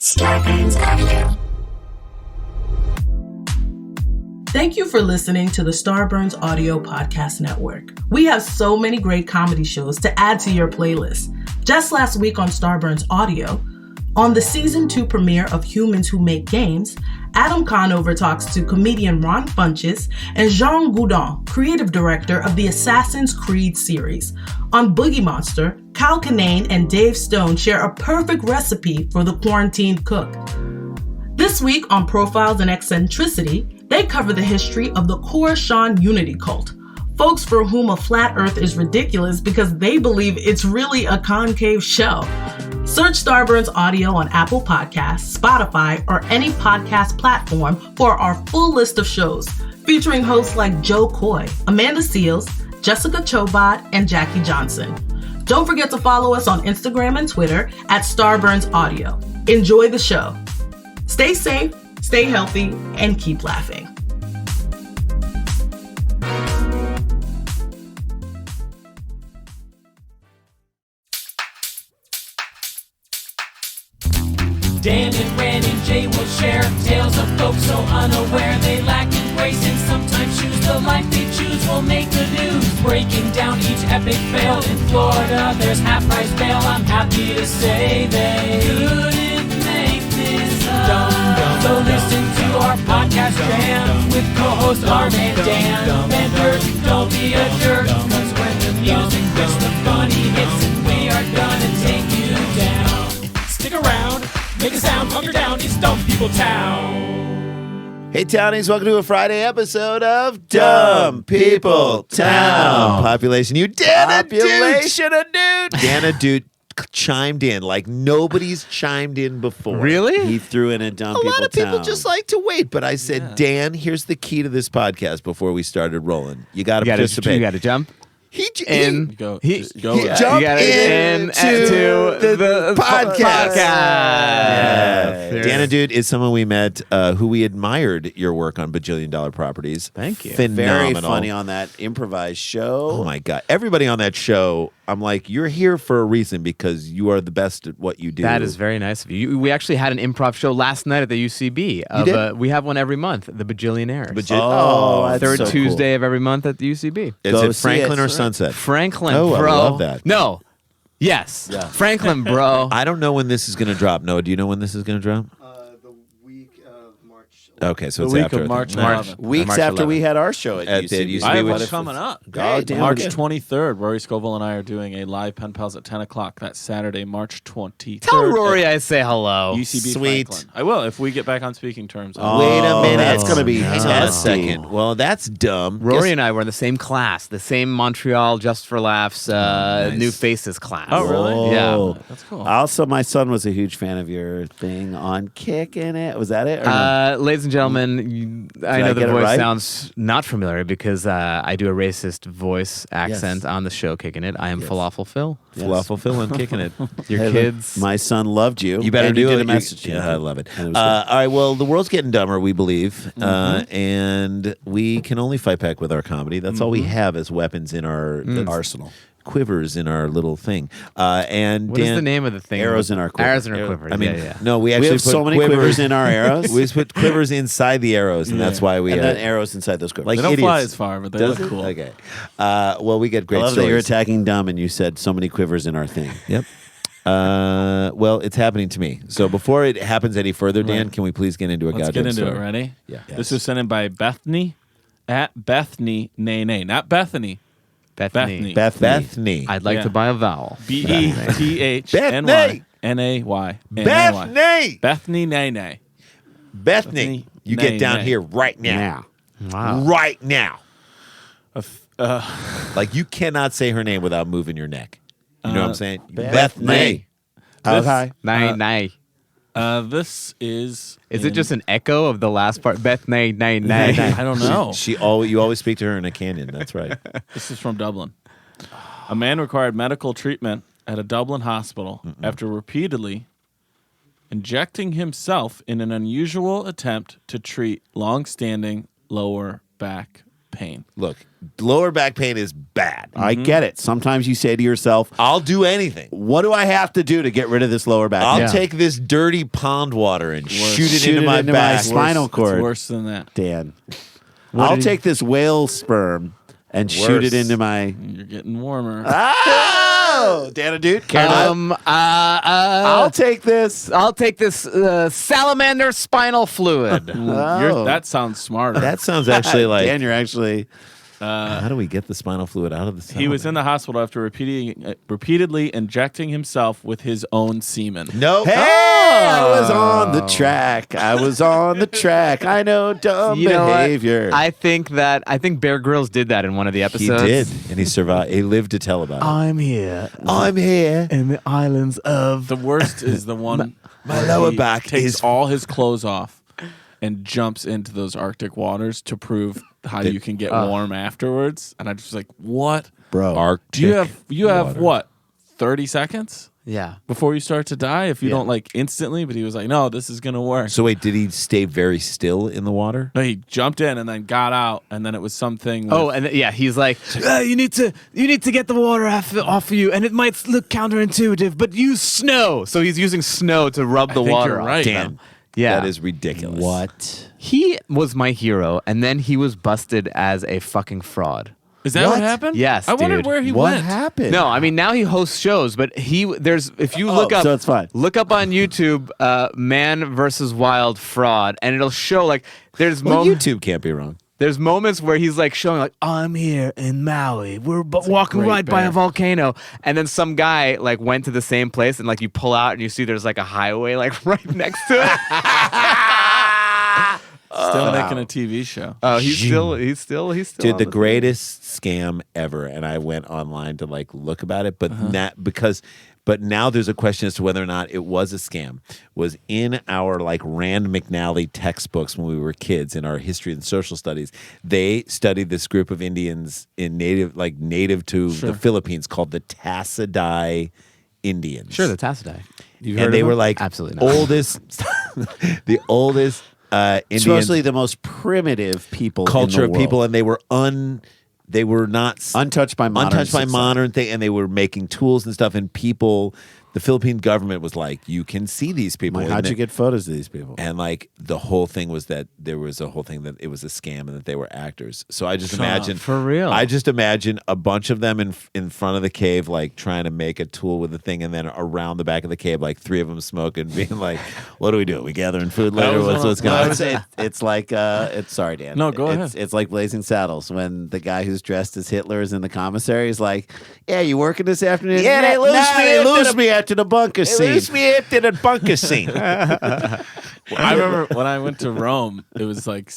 Starburns Audio. Thank you for listening to the Starburns Audio Podcast Network. We have so many great comedy shows to add to your playlist. Just last week on Starburns Audio, on the Season 2 premiere of Humans Who Make Games, Adam Conover talks to comedian Ron Funches and Jean Goudon, creative director of the Assassin's Creed series. On Boogie Monster, Kyle Kinane and Dave Stone share a perfect recipe for the quarantined cook. This week on Profiles and Eccentricity, they cover the history of the Khorasan Unity cult, folks for whom a flat earth is ridiculous because they believe it's really a concave shell. Search Starburns Audio on Apple Podcasts, Spotify, or any podcast platform for our full list of shows, featuring hosts like Joe Coy, Amanda Seals, Jessica Chobot, and Jackie Johnson. Don't forget to follow us on Instagram and Twitter at Starburns Audio. Enjoy the show. Stay safe, stay healthy, and keep laughing. Dan and Ren and Jay will share tales of folks so unaware they lack in grace and sometimes choose the life they choose will make the news. Breaking down each epic fail in Florida, there's half-price bail. I'm happy to say they couldn't make this up. So listen to our podcast jam with co-host Arm and Dan. Bender, don't be a jerk, cause when the music hits the funny hits and we are gonna take you down. Stick around. Make a sound, hunker down, it's Dumb People Town. Hey, Townies, welcome to a Friday episode of Dumb People Town. Population, you Population of dude. Dan Ahdoot chimed in like nobody's chimed in before. Really? He threw in a Dumb People Town. A lot of people just like to wait, but I said, Dan, here's the key to this podcast before we started rolling. You got to participate. You got to jump. He jumped into the podcast. Yeah. Dan Ahdoot is someone we met who we admired your work on Bajillion Dollar Properties. Thank you. Phenomenal. Very funny on that improvised show. Oh, my God. Everybody on that show, I'm like, you're here for a reason because you are the best at what you do. That is very nice of you. We actually had an improv show last night at the UCB. We have one every month, the Bajillionaires. Third so Tuesday of every month at the UCB. Is it Franklin or Sunset? Franklin, bro. I love that. No. Yes. Yeah. Franklin, bro. I don't know when this is going to drop. Noah, do you know when this is going to drop? The week of March. Okay, so the it's week after of March 11th. Weeks March after 11th. we had our show at UCB. UCB. I have which- one coming up. God damn, March okay. 23rd, Rory Scovel and I are doing a live Pen Pals at 10 o'clock. That's Saturday, March 23rd. Tell Rory I say hello. UCB Sweet. Franklin. I will if we get back on speaking terms. Wait a minute. That's going to be Hang on a nasty. second. Well, that's dumb. Rory and I were in the same class, the same Montreal Just for Laughs New Faces class. Oh, really? Yeah. That's cool. Also, my son was a huge fan of your thing on Kicking It. Was that it? Or no? Ladies and gentlemen, I know I the get it voice right? sounds not familiar because I do a racist voice accent on the show Kicking It. I am Falafel Phil. Falafel Phil and kicking it. Your Hey, look, kids. my son loved you. You better and do did it. a message. Yeah, I love it. And it was All right, well, the world's getting dumber, we believe, and we can only fight back with our comedy. That's all we have as weapons in our arsenal. quivers in our little thing. And What is Dan, the name of the thing? Arrows in our quiver. Arrows in our quivers. I mean, yeah. no, we We actually have put so many quivers in our arrows. We just put quivers inside the arrows, and that's why we and then arrows inside those quivers. like They don't idiots. fly as far, but they Does look it? cool. Okay. Well, we get I great love that you're stories. attacking dumb and you said so many quivers in our thing. Yep. Well, it's happening to me. So before it happens any further, Dan, can we please get into a Let's goddamn get into story? it. Ready? Yeah. This was sent in by Bethany at Bethany Nay, not Bethany. Bethany. Bethany. I'd like Yeah. to buy a vowel. BETHNY NAY. Bethany. Bethany Nay. Bethany. You Nay, get down nay. here right now. Wow. Right now. Like you cannot say her name without moving your neck. You know what I'm saying? Bethany. Okay. Nay. This is. Is it just an echo of the last part? Bethany, nay. I don't know. You always speak to her in a canyon. That's right. This is from Dublin. A man required medical treatment at a Dublin hospital after repeatedly injecting himself in an unusual attempt to treat long-standing lower back pain. Look, lower back pain is bad. I get it. Sometimes you say to yourself, I'll do anything. what do I have to do to get rid of this lower back? I'll pain? take this dirty pond water and shoot it Shoot into it my into my back. spinal cord. It's worse than that. Dan. I'll take this whale sperm and shoot it into my. You're getting warmer. Oh, Dan Ahdoot, I'll take this. I'll take this salamander spinal fluid. That sounds smarter. That sounds actually like. Dan, you're actually. How do we get the spinal fluid out of the He was in the hospital after repeatedly injecting himself with his own semen. No. Hey, I was on the track. I know dumb You know what? behavior. I think Bear Grylls did that in one of the He episodes. did, and he survived. He lived to tell about it. I'm here I'm here. in the islands of. The worst is the one. My lower he back takes is- all his clothes off and jumps into those Arctic waters to prove how you can get warm afterwards. And I just like, what, Bro. Arctic you have water. what, 30 seconds Yeah. before you start to die if you don't like instantly? But he was like, no, this is gonna work. So wait, did he stay very still in the water? No, he jumped in and then got out, and then it was something. Oh, and he's like, you need to get the water off of you, and it might look counterintuitive, but use snow. So he's using snow to rub the think water you're off. right. Damn. Yeah, That is ridiculous. What? he was my hero, and then he was busted as a fucking fraud. Is that what happened? Yes, I wondered dude. where he What went. happened? No, I mean now he hosts shows, but if you look up, so it's fine. Look up on YouTube, Man versus Wild Fraud, and it'll show like there's Well, moments. YouTube can't be wrong. There's moments where he's like showing like I'm here in Maui. We're walking great right by bear. a volcano, and then some guy like went to the same place, and like you pull out and you see there's like a highway like right next to it. Still making a TV show. Oh, he's still Dude, on the the greatest scam ever. And I went online to like look about it, but but now there's a question as to whether or not it was a scam. Was in our like Rand McNally textbooks when we were kids in our history and social studies. They studied this group of Indians in native to the Philippines called the Tassadai Indians. Sure, the Tassadai. And they were like Absolutely not. the oldest Indian Supposedly the most primitive people culture in the of people, world. and they were not Untouched by modern society. thing, and they were making tools and stuff, and people. The Philippine government was like, you can see these people. Like, how'd you get photos of these people? And like the whole thing was that there was a whole thing that it was a scam and that they were actors. So I just imagine for real. I just imagine a bunch of them in front of the cave, like trying to make a tool with the thing, and then around the back of the cave, like three of them smoking, being like, "What do we do? We gathering food later? What's going I on?" would say it's like it's sorry, Dan. No, go ahead. It's like Blazing Saddles when the guy who's dressed as Hitler is in the commissary. He's like, "Yeah, you working this afternoon? Yeah, they lose me after the bunker scene. Lose me after the bunker scene. I remember when I went to Rome, it was like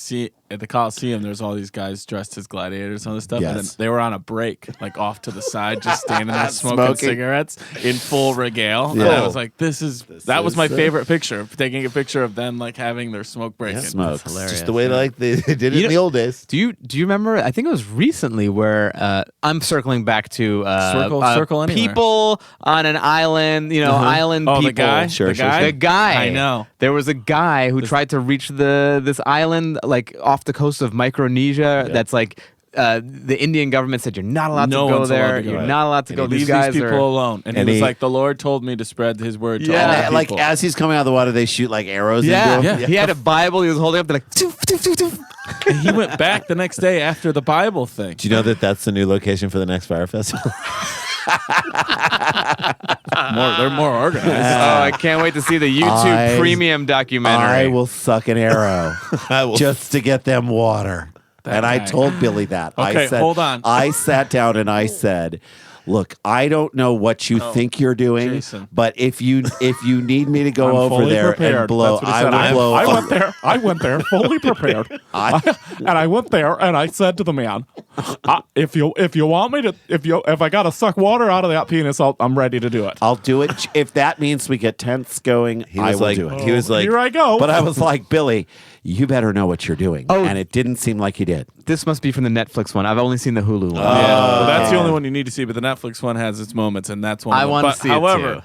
at the Colosseum, there's all these guys dressed as gladiators and this stuff. And then Yes. they were on a break, like off to the side, just standing there smoking Smoking. cigarettes in full regale. And Yeah. I was like, that was my favorite picture, taking a picture of them like having their smoke break. And Smoke. it's hilarious. Just the way like they did it in the old days. Do you remember? I think it was recently where I'm circling back to Circle anywhere. people on an island. Island Oh, people. the guy? Sure, the sure, guy? The guy. I know. There was a guy who tried to reach this island like off the coast of Micronesia. That's like the Indian government said you're not allowed No to go one's allowed there. to go You're there. not allowed to go. Leave These these guys people are. alone. And And he was he- like, the Lord told me to spread his word to Yeah. all And, the like people. as he's coming out of the water, they shoot like arrows Yeah, into him. Yeah. he had a Bible. He was holding up. They're like, "Toof, toof, toof, toof." And he went back the next day after the Bible thing. Do you know that that's the new location for the next Fire Festival? They're more organized. Oh, I can't wait to see the YouTube I- premium documentary. I will suck an arrow just to get them water. And I guy. told Billy that. I Okay, said, hold on. I sat down and I said, "Look, I don't know what you think you're doing, Jason. but if you need me to go I'm over fully there prepared. and blow, That's what he I said. will blow." I went there fully prepared. And I went there and I said to the man, if you want me to, if I gotta suck water out of that penis, I'm ready to do it. I'll do it if that means we get tents going. I will do it. he was like, Here I go. But I was like, Billy, you better know what you're doing. Oh. And it didn't seem like he did. This must be from the Netflix one. I've only seen the Hulu one. Yeah, well, that's the only one you need to see, but the Netflix one has its moments, and that's one. I of them. wanna But see it however, too.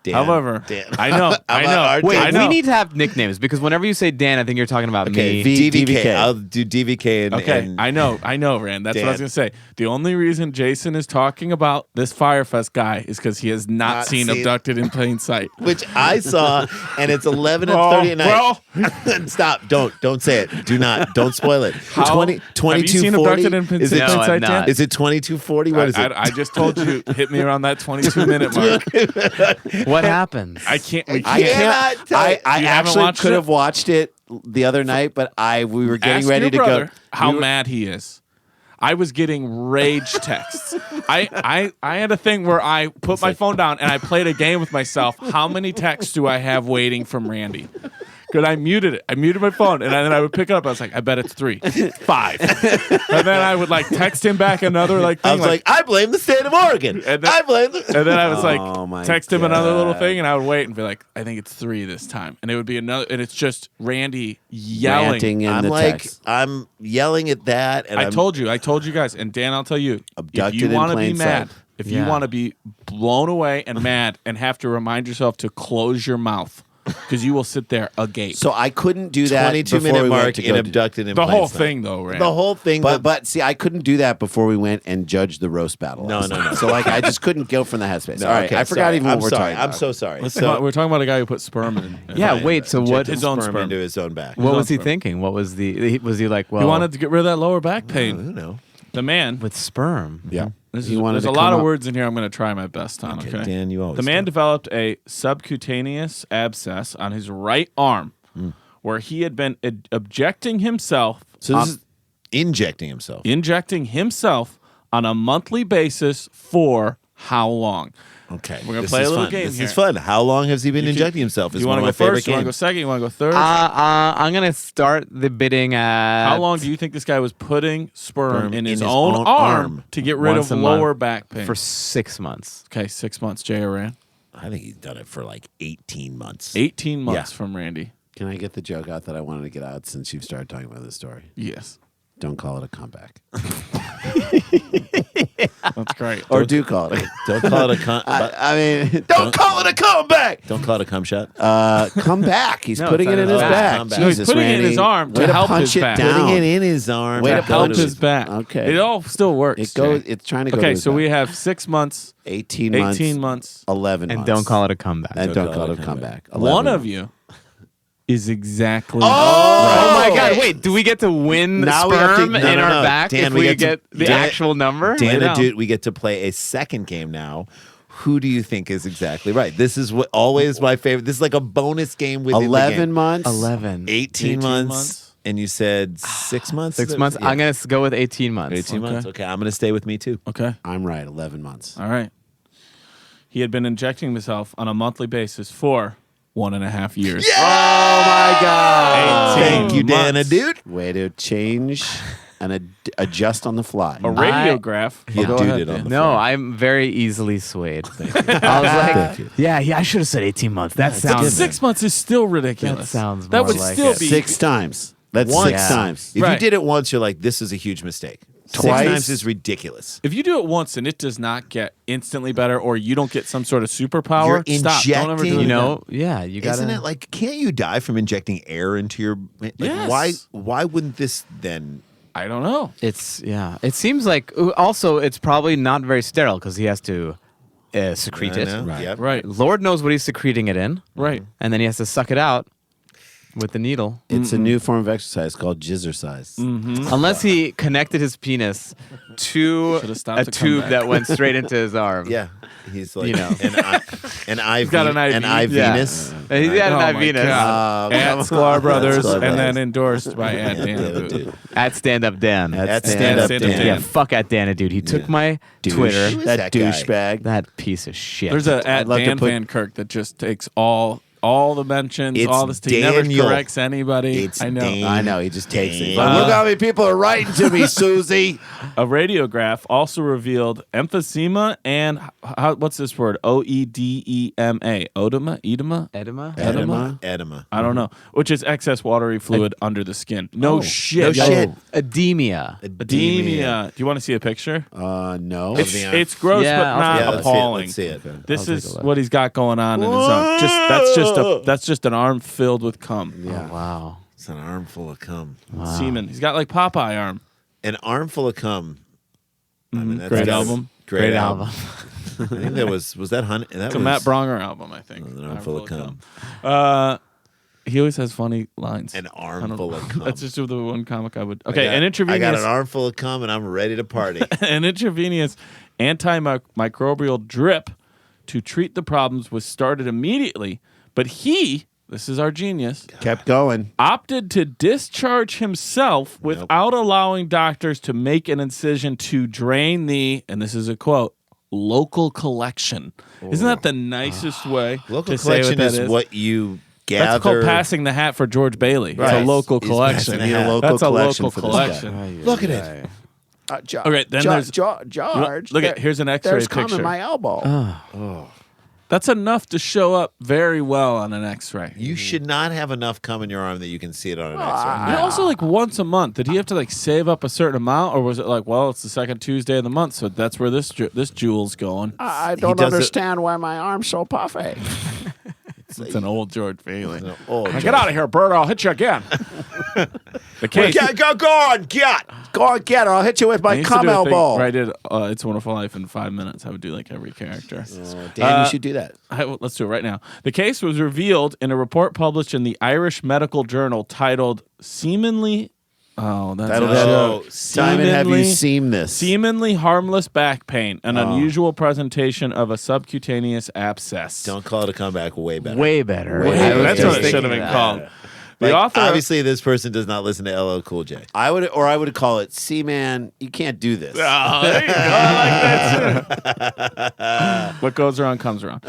Dan. However, Dan. I know. How about our Wait, I know. we need to have nicknames because whenever you say Dan, I think you're talking about Okay, me. DVK. I'll do DVK and Okay, and I know, Rand. That's what I was Dan. gonna say. The only reason Jason is talking about this Firefest guy is because he has not Not seen seen- Abducted in Plain Sight. which I saw, and it's 11:30 at night. Stop! Don't say it. Do not. Don't spoil it. How- have you seen 22:40. Abducted in Plain Is it? No, Sight, I'm Dan? not. Is it 22:40? What is it? I just told you, hit me around that 22-minute mark. What happens? I can't. We I can't. cannot. I You haven't actually watched could it? have watched it the other night, but we were getting Ask ready your to brother go. how we were- mad he is. I was getting rage texts. I had a thing where I put my phone down and I played a game with myself. How many texts do I have waiting from Randy? Because I muted it. I muted my phone, and then I would pick it up. I was like, I bet it's 3, 5. And then I would like text him back another thing. I was like, I blame the state of Oregon. And then- I blame the. and then I was Oh, my like, text him another little God. thing, and I would wait and be like, I think it's 3 this time. And it would be another, and it's just Randy yelling. ranting in I'm the like, text. I'm yelling at that, and I told you guys, and Dan, I'll tell you, Abducted if you in want to be plain mad, sight. if you want to be blown away and mad, and have to remind yourself to close your mouth, because you will sit there agape. So I couldn't do that 22 before minute we mark went to in go. Abducted in the Plain whole Sight. thing, though, Randy. The whole thing. But see, I couldn't do that before we went and judged the roast battle. No, last no, night. no. So like, I just couldn't go from the headspace. No, All right, okay, I forgot sorry. even what I'm we're sorry. talking about. I'm so sorry. We're talking about a guy who put sperm in. Yeah, wait. So what? His own sperm. into his own back. What own was he sperm. thinking? What was was he like? Well, He wanted to get rid of that lower back pain. Who knows? The man. with sperm. Yeah. He wanted There's to a lot come of up- words in here. I'm going to try my best on. Okay, Dan, you always The man do. developed a subcutaneous abscess on his right arm, where he had been injecting himself Injecting himself. on a monthly basis for how long? Okay. We're gonna This play a is little fun. game This here. is fun. How long has he been You can- injecting himself? Is You one want of to my go favorite first? You want to go games. second? You want to go third? I'm gonna start the bidding at. How long do you think this guy was putting sperm Sperm in his own arm to get rid Once of a month lower back pain? for 6 months? Okay, 6 months. Jay or Rand? I think he's done it for like 18 months. 18 months Yeah. from Randy. Can I get the joke out that I wanted to get out since you've started talking about this story? Yes, Don't call it a comeback, that's great. or do call it. Don't call it a cum. I mean, Don't call it a comeback. Don't call it a cum shot. come back. He's No, putting it's it in on his his back. back. No, he's Jesus, putting it in Randy. his arm to Way help punch his it back. down. Putting it in his arm. Way to to help put it- his back. Okay. It all still works. It goes. Jay. It's trying to go. Okay, to his so back. we have 6 months, 18 18 months, months. 11 And months. don't call it a comeback. And don't call it a comeback. One 11. of you is exactly. Oh my God! Wait, do we get to win Now we have to- sperm no, in no, our no. back Dan, if we we get to- get the Dan- actual number? Dan down. Ahdoot, we get to play a second game now. Who do you think is exactly right? This is what always my favorite. This is like a bonus game within 11 the game. months. 11. 18 months. months. And you said 6 months? 6 months. Yeah. I'm gonna go with 18 months. 18 months. Okay, I'm going to stay with me too. Okay. I'm right. 11 months. All right. He had been injecting himself on a monthly basis for 1.5 years. Oh my God! 18 Thank you, Dan months. Ahdoot. Way to change and adjust on the fly. A radiograph. You Go did ahead, it on Dan. the No, I'm very easily swayed. I was like, yeah, I should have said 18 months. That But sounds 6 months is still ridiculous. That sounds That more would like still it. be 6 times. That's Once. 6 times. If Right. you did it once, you're like, this is a huge mistake. Twice? 6 times is ridiculous. If you do it once and it does not get instantly better, or you don't get some sort of superpower, You're stop. Don't ever do injecting- it. You know, yeah, you gotta. Isn't it like, can't you die from injecting air into your... Like, Yes. why wouldn't this then... I don't know. It's yeah. It seems like also it's probably not very sterile because he has to secrete I it. know. Right. Yep. Right. Lord knows what he's secreting it in, Right. and then he has to suck it out with the needle. It's a new form of exercise called jizzercise. Unless he connected his penis to Should've stopped a to come tube back. that went straight into his arm. Yeah. He's like You know. an IV, got an IV. an Yeah. Venus. He had Oh an my Venus God. come At on. Sklar Brothers, Sklar and then Brothers. endorsed by At Dan Ahdoot. at Stand Up Dan. That's Stand Up Stand Dan. Up Dan. Yeah, fuck at Dan Dude. He took my Twitter. is that That guy? douchebag. That piece of shit. There's a I'd at love to Dan put- Van Kirk that just takes all all the mentions, It's all this. He never Daniel. corrects anybody. It's I know. Dan. I know. He just takes it. Uh, Look how many people are writing to me, Susie. A radiograph also revealed emphysema and what's this word? OEDEMA. Edema? Edema. I don't know. Which is excess watery fluid under the skin. No shit. No shit. Edemia. Edemia. Do you want to see a picture? No. It's gross, Yeah, but I'll not Yeah, appalling. let's see it. This I'll is take a look. what he's got going on in his arm. That's just an arm filled with cum. Oh, wow. It's an armful of cum. Semen. He's got like Popeye arm. An armful of cum. I mean, that's Great album. Great album. I think that was that Honey? That It's a was Matt Bronger album, I think. An armful of cum. He always has funny lines. An armful of cum. That's just the one comic I would. Okay, an I intravenous. got an armful of cum and I'm ready to party. An intravenous antimicrobial drip to treat the problems was started immediately, but this is our genius, Kept going. opted to discharge himself without allowing doctors to make an incision to drain and this is a quote, local collection. Isn't that the nicest way Local to say collection what that is what you gather. That's called passing the hat for George Bailey. It's Right. a local He's collection. passing the hat. Local That's a collection local for this guy. collection. Look at it. Okay, then there's George. look at here's an X-ray There's cum picture. in my elbow. That's enough to show up very well on an X-ray. You should not have enough cum in your arm that you can see it on an X-ray. And also, like once a month, did he have to like save up a certain amount, or was it like, well, it's the second Tuesday of the month, so that's where this jewel's going? I don't does it- understand why my arm's so puffy. It's an old George Bailey. Oh, Get out of here, Bert. I'll hit you again. The case. Go on, get. Go on, get her. I'll hit you with I my used to cum do a thing elbow. where I did It's a Wonderful Life in 5 minutes. I would do like every character. Dan, you should do that. Let's do it right now. The case was revealed in a report published in the Irish Medical Journal titled "Seemingly." Oh, that's That'll a show. Simon, have you Seemingly- seen this? Seemingly harmless back pain, an unusual presentation of a subcutaneous abscess. Don't call it a comeback. Way better. Way better. Way I was That's just what it thinking should have been that. called. The Like, author, obviously, this person does not listen to LL Cool J. I would call it, see, man, you can't do this. Oh, there you go. I like that too. What goes around comes around.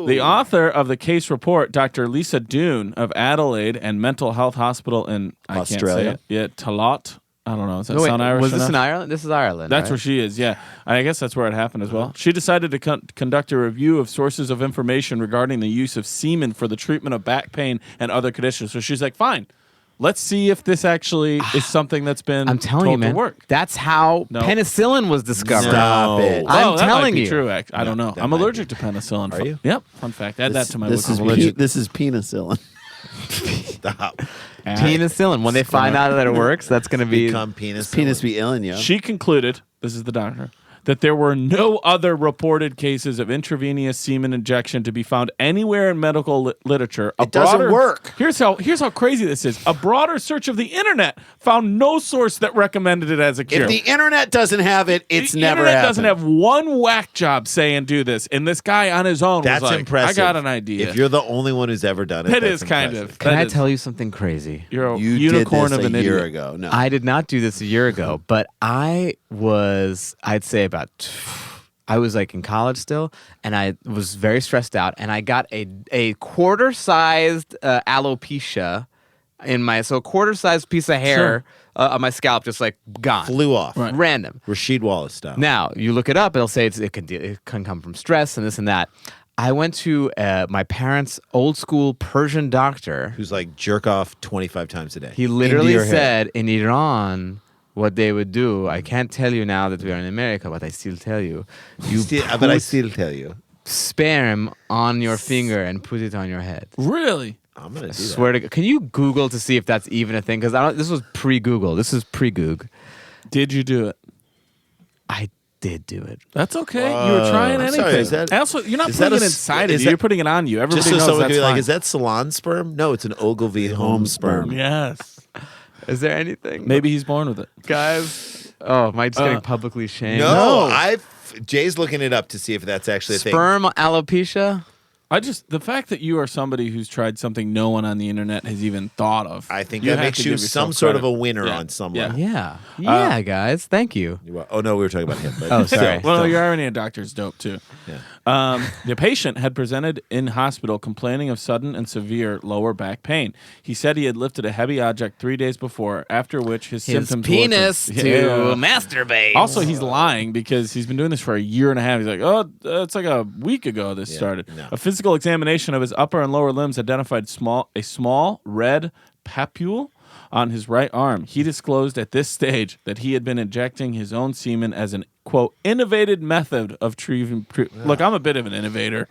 The author of the case report, Dr. Lisa Doon of Adelaide and Mental Health Hospital in Australia. I can't say it. Yeah, Talat. I don't know. Does that No, wait, sound Irish was this enough? in Ireland? This is Ireland. That's right? where she is, yeah. I guess that's where it happened as well. She decided to conduct a review of sources of information regarding the use of semen for the treatment of back pain and other conditions. So she's like, fine, let's see if this actually is something that's been I'm telling told you, man. to work. That's how No. penicillin was discovered. Stop it. I'm Oh, that might telling be you. true. I don't know. that I'm might allergic to penicillin. Are you? Yep. Fun fact. Add that to my This is Wikipedia. this is penicillin. Stop. Penicillin. When they find out that it works, that's going to be. Become penis. Penis be illin, yo. She concluded, this is the doctor, that there were no other reported cases of intravenous semen injection to be found anywhere in medical literature. It doesn't work. Here's how crazy this is. A broader search of the internet found no source that recommended it as a cure. If the internet doesn't have it, it's the never internet happened. doesn't have one whack job saying do this, and this guy on his own That's was like, impressive. I got an idea. If you're the only one who's ever done it, That that's is kind impressive. of. Can that I is- tell you something crazy? You're a You unicorn did this of an a year idiot. ago. No. I did not do this a year ago, but I'd say I was like in college still, and I was very stressed out, and I got a quarter-sized alopecia in my quarter-sized piece of hair on my scalp, just like gone, Flew off. Right. random. Rasheed Wallace style. Now you look it up, it'll say it can come from stress and this and that. I went to my parents' old school Persian doctor. Who's like jerk off 25 times a day. He literally Into your hair. said in Iran what they would do. I can't tell you now that we are in America, but I still tell you. You But I put still tell you. sperm on your finger and put it on your head. Really? I'm going to do that. Swear to God. Can you Google to see if that's even a thing? Because this was pre-Google. This is pre-Goog. Did you do it? I did do it. That's okay. You were trying I'm anything. sorry, is that- also, you're not is that putting it a s- inside of is you. that- You're putting it on you. Everybody Just so knows someone that's could be like, fine. is that salon sperm? No, it's an Ogilvy home sperm. Yes. Is there anything? Maybe he's born with it. Guys. Oh, am I just getting publicly shamed? No, Jay's looking it up to see if that's actually a thing. Sperm alopecia? The fact that you are somebody who's tried something no one on the internet has even thought of. I think you that have makes to you give yourself some sort of credit. a winner Yeah. on some Yeah. level. Yeah. Guys. Thank you. Oh no, we were talking about him. But Oh, sorry. Well, your irony and doctor's dope too. Yeah. The patient had presented in hospital complaining of sudden and severe lower back pain. He said he had lifted a heavy object 3 days before, after which his symptoms penis worsened. to masturbate. Also, he's lying because he's been doing this for a year and a half. He's like, it's like a week ago this started. no. A physical examination of his upper and lower limbs identified a small red papule on his right arm. He disclosed at this stage that he had been injecting his own semen as an, quote, innovative method of treating. Look, I'm a bit of an innovator.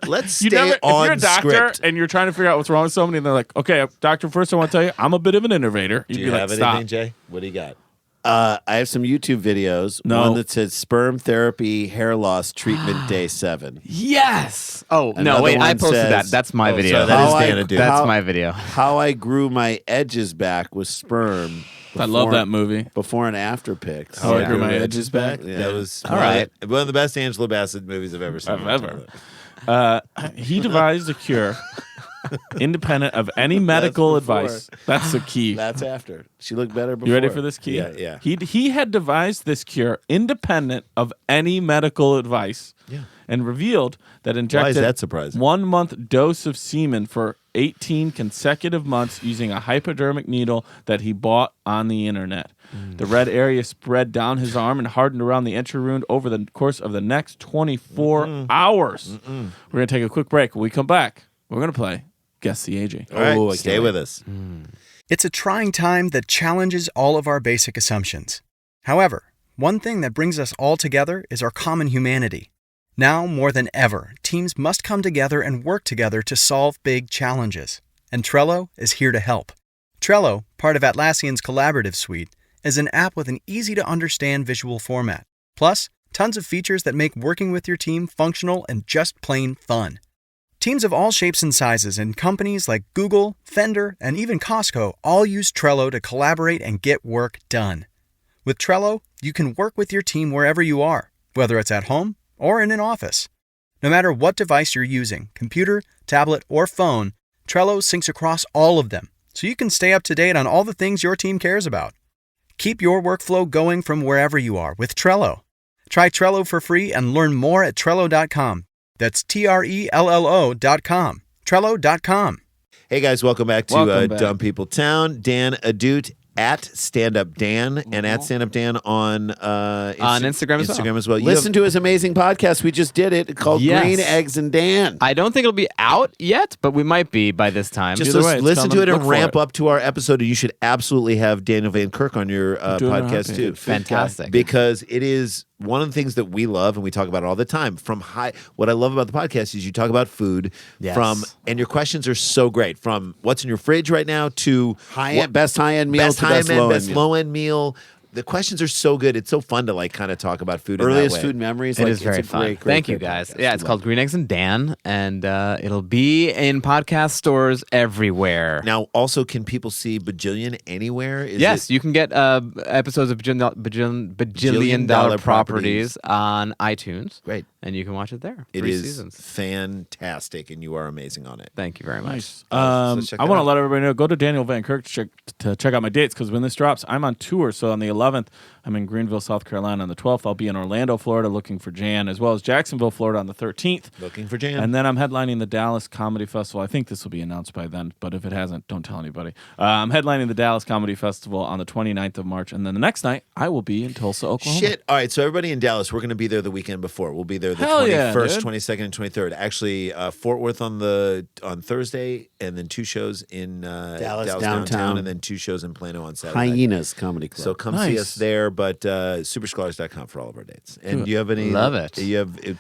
Let's stay If you're on a doctor script. and you're trying to figure out what's wrong with somebody, and they're like, okay, doctor, first I want to tell you, I'm a bit of an innovator. You'd Do be you like, have stop. anything, Jay? What do you got? I have some YouTube videos. No. One that says sperm therapy hair loss treatment day 7. Yes. Oh no! Another Wait, I one posted says- that. That's my Oh, video. sorry, that is How I- Dana Dude. That's How- my video. How I grew my edges back with sperm. I love before- that movie. Before and after pics. How I Yeah. grew my edges back. Yeah. That was All right. one of the best Angela Bassett movies I've ever seen. Ever. He devised a cure independent of any medical before. advice. That's the key. That's after. She looked better before. You ready for this key? Yeah. He had devised this cure independent of any medical advice. Yeah. And revealed that Why injected is that surprising? 1 month dose of semen for 18 consecutive months using a hypodermic needle that he bought on the internet. The red area spread down his arm and hardened around the entry wound over the course of the next 24 hours. We're going to take a quick break. When we come back, we're going to play Guess the AG. All right, Oh, I stay can't with us. It's a trying time that challenges all of our basic assumptions. However, one thing that brings us all together is our common humanity. Now more than ever, teams must come together and work together to solve big challenges. And Trello is here to help. Trello, part of Atlassian's collaborative suite, is an app with an easy-to-understand visual format. Plus, tons of features that make working with your team functional and just plain fun. Teams of all shapes and sizes and companies like Google, Fender, and even Costco all use Trello to collaborate and get work done. With Trello, you can work with your team wherever you are, whether it's at home or in an office. No matter what device you're using, computer, tablet, or phone, Trello syncs across all of them, so you can stay up to date on all the things your team cares about. Keep your workflow going from wherever you are with Trello. Try Trello for free and learn more at Trello.com. That's Trello.com. Trello.com. Hey guys, welcome back to Welcome back. Dumb People Town. Dan Ahdoot at Stand Up Dan and at Stand Up Dan on Instagram as well. Instagram as well. You Listen to his amazing podcast. We just did it called Yes. Green Eggs and Dan. I don't think it'll be out yet, but we might be by this time. just Either way, it's listen to coming. it and Look for ramp it. up to our episode. And you should absolutely have Daniel Van Kirk on your Doing it podcast right. too. Fantastic. Because it is one of the things that we love and we talk about it all the time. What I love about the podcast is you talk about food Yes. and your questions are so great, from what's in your fridge right now to Best high-end meal best to high best end, low-end best meal. low-end meal. The questions are so good. It's so fun to kind of talk about food. Earliest in that way. food memories. It like, is very it's a fun. great, great, Thank you, great guys. podcast. Yeah, it's Love called Green Eggs and Dan, and it'll be in podcast stores everywhere. Now, also, can people see Bajillion anywhere? Is Yes, it- you can get episodes of Bajillion Dollar Properties on iTunes. Great. And you can watch it there. It 3 is seasons. fantastic, and you are amazing on it. Thank you very much. Nice. So check I it want to out. let everybody know. Go to Daniel Van Kirk to check out my dates, because when this drops, I'm on tour. So on the 11th, I'm in Greenville, South Carolina. On the 12th, I'll be in Orlando, Florida, looking for Jan, as well as Jacksonville, Florida, on the 13th. Looking for Jan. And then I'm headlining the Dallas Comedy Festival. I think this will be announced by then, but if it hasn't, don't tell anybody. I'm headlining the Dallas Comedy Festival on the 29th of March, and then the next night, I will be in Tulsa, Oklahoma. Shit. All right, so everybody in Dallas, we're going to be there the weekend before. We'll be there the Hell yeah, 21st, dude. 22nd, and 23rd. Actually, Fort Worth on Thursday, and then 2 shows in Dallas downtown, downtown. and then 2 shows in Plano on Saturday. Hyenas Comedy Club. So come see Nice. us there, but superscholars.com for all of our dates. And do you have any? Love it.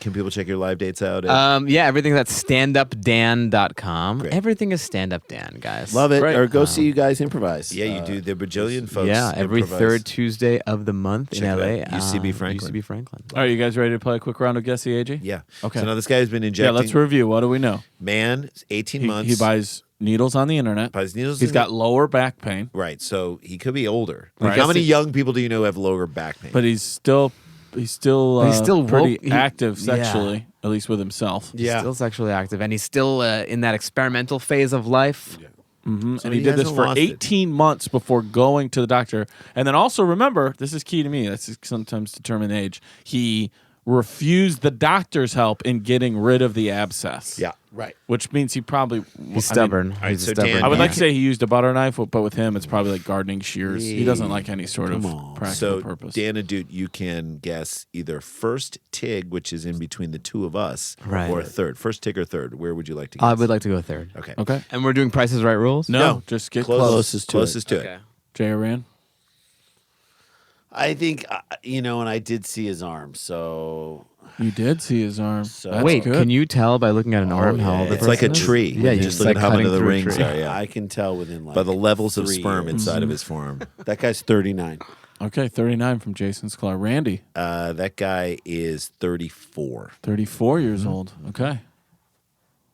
Can people check your live dates out? At, Yeah, everything's at standupdan.com. Great. Everything is Stand Up Dan, guys. Love it. Great. Or go see you guys improvise. yeah, you do the Bajillion folks. Yeah, every improvise. third Tuesday of the month Check in it LA. out. UCB Franklin. UCB Franklin. All right, you guys ready to play a quick round of Guess the AG? Yeah. Okay. So now this guy has been Yeah, injecting. let's review. What do we know? Man, 18 months. He buys needles on the internet. buys needles. He's got lower back pain, right. So he could be older. Right. How many young people do you know have lower back pain? but he's still he's still pretty woke. active Yeah. sexually, at least with himself. He's still sexually active, and he's still in that experimental phase of life. And he he did this hasn't for lost it. 18 months before going to the doctor. And then also remember, this is key to me. That's sometimes determine age. He refused the doctor's help in getting rid of the abscess. Yeah, right. Which means he probably He's stubborn. right, He's so a stubborn. Dan, I would man. like to say he used a butter knife, but with him, it's probably like gardening shears. He doesn't like any sort of practical So, purpose. Dan Ahdoot, you can guess either first TIG, which is in between the two of us, Right. or third. First TIG or third. Where would you like to guess? I would like to go third. Okay. Okay. And we're doing Price is Right rules? No, just get close. Closest to Okay. it. Jay Aran? I think, and I did see his arm, so You did see his arm. That's Wait, good. can you tell by looking at an arm how old the It's like a person is? tree. Yeah, You you just look at how many of the rings are. Yeah. I can tell within like By the levels of 3 sperm years. inside of his forearm. That guy's 39. Okay, 39 from Jason Sklar. Randy, That guy is 34. 34 years old. Okay.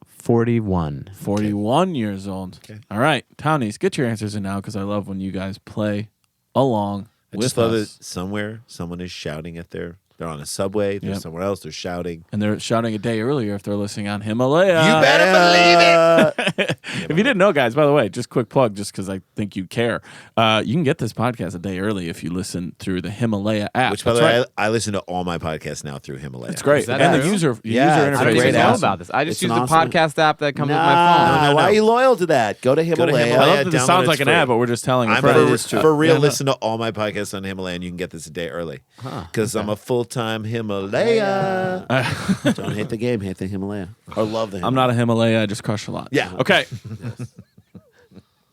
41. 41 years old. All right, Townies, get your answers in now because I love when you guys play along I with just love us. that somewhere someone is shouting at they're on a subway, they're Yep. somewhere else, they're shouting. And they're shouting a day earlier if they're listening on Himalaya. You better believe it. If you didn't know, guys, by the way, just quick plug, just because I think you care. You can get this podcast a day early if you listen through the Himalaya app. Which, by That's the way, right. I listen to all my podcasts now through Himalaya. It's great. Is that And the true? user Yeah, user it's I interface don't great is even know awesome. about this. I just It's use an the awesome- podcast app that comes with my No, phone. why are you loyal to that? Go to Go to Himalaya. I Himalaya. love that this download sounds it, like an it's ad, free. but we're just telling a I'm friend. for real. Listen to all my podcasts on Himalaya, and you can get this a day early because I'm a full-time Himalaya. Don't hate the game, hate the Himalaya. Or love the Himalaya. I'm not a Himalaya. I just crush a lot. Yeah. Okay.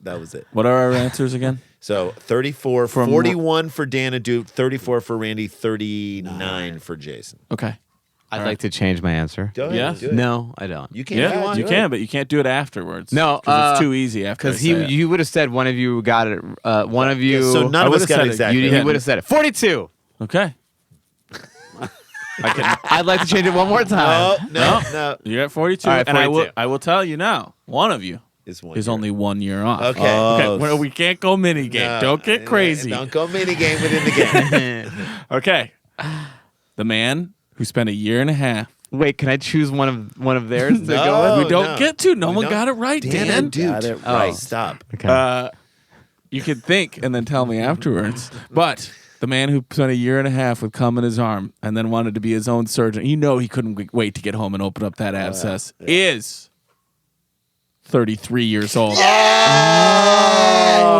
That was it. What are our answers again? So 34, From- 41 for Dan Ahdoot, 34 for Randy, 39 for Jason. Okay. I'd like to change my answer. Go ahead. Yeah? Do it. No, I don't. You can. if you Yeah, want. you can, but you can't do it afterwards. No, because it's too easy after. Because you would have said one of you got it. One of you. So none I of us would've got said it it. exactly. He would have said it. 42. Okay. I'd like to change it one more time. No. You're at 42, All right, and 42. I will tell you now. One of you Is is only 1 year off. Okay. Okay. Well, we can't go mini game. No, Don't get crazy. Don't go mini game within the game. Okay. The man who spent a year and a half. Wait, can I choose one of theirs to No. go with? We don't no. get to. No We one don't. got it right, Dan Dan. Dude. Got it Oh. right. Stop. Okay. You could think and then tell me afterwards. But the man who spent a year and a half with cum in his arm and then wanted to be his own surgeon, you know he couldn't wait to get home and open up that abscess, is 33 years old.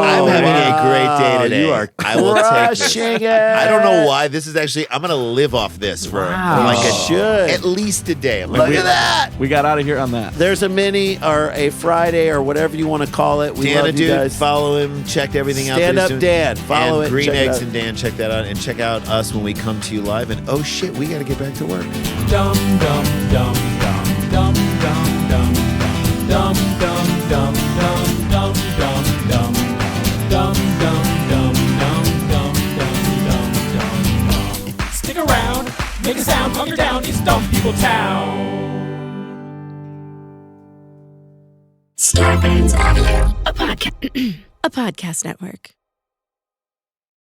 I'm having a great day today. You are I will take this. crushing it. I don't know why. This is actually, I'm going to live off this for like Should. at least a day. I'm like, Look look at at that. We got out of here on that. There's a mini or a Friday or whatever you want to call it. We Dan love you Ahdoot, guys. follow him. Check everything out. Stand that Up he's doing. Dan. Follow and it. Green Check it Eggs out. and Dan. Check that out. And check out us when we come to you live. And oh shit, we got to get back to work. Dum dum dum dum dum dum dum dum dum dum dum dum dum dum dum dum dum dum dum dum. Stick around, make a sound, hunker down. It's Dumb People Town. Starburns Audio, a podcast network.